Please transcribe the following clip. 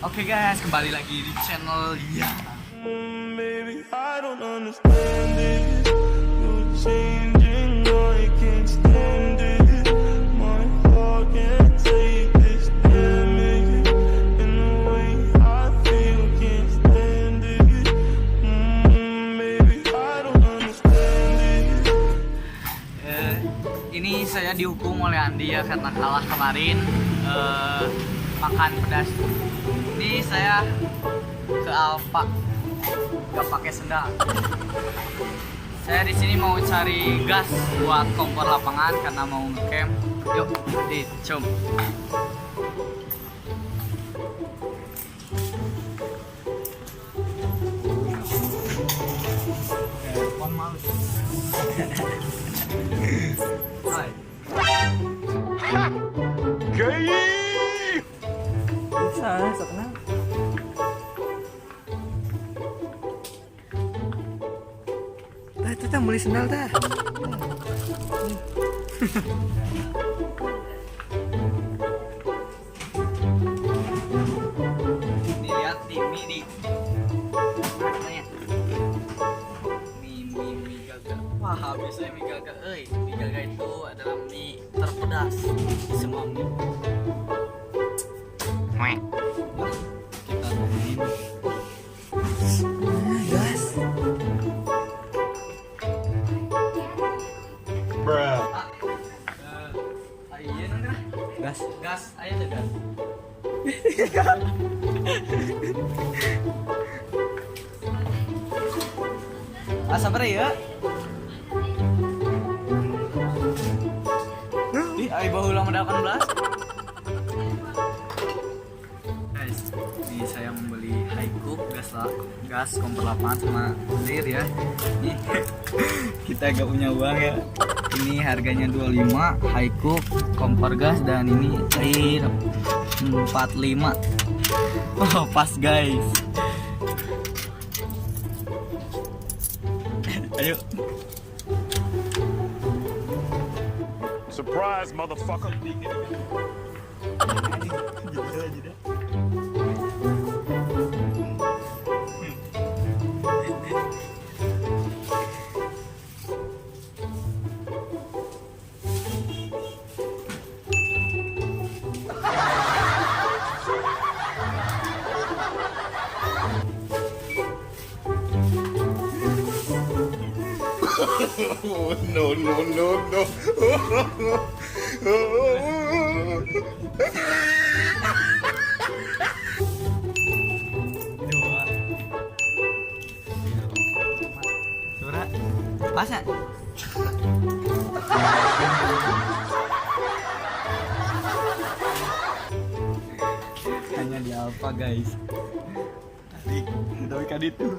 Oke guys, kembali lagi di channel ya. Baby, I don't understand it. You're changing, I can't stand it. My heart can't take this damage. And the way I feel, can't stand it. Baby, I don't understand it. Ini saya dihukum oleh Andi ya karena kalah kemarin makan pedas. Ini saya ke Alfa, gak pakai sendal. Saya di sini mau cari gas buat kompor lapangan karena mau ngecamp. Yuk, dicum. Hai. Bisa, tenang. Itu kita beli sendal dah. Nih lihat nih mie katanya. Mie gaga. Wah habis saya mie gaga. Mie gaga itu adalah mie terpedas di semua mie. Wah, kita main. Gas. Bruh. Gas, ayo deh gas. Sabar ya. Ih, ayo bahulah 18. Guys, ini saya membeli Hicook gas kompor lapangan sama air ya. Nih, kita gak punya uang ya. Ini harganya 25 Hicook kompor gas dan ini air 45. Oh, pas guys. Ayo. Surprise, motherfucker. Gitu aja deh. No, no, no, no. Surat pas ya? Hanya di Alfa guys. Tadi kadit tuh.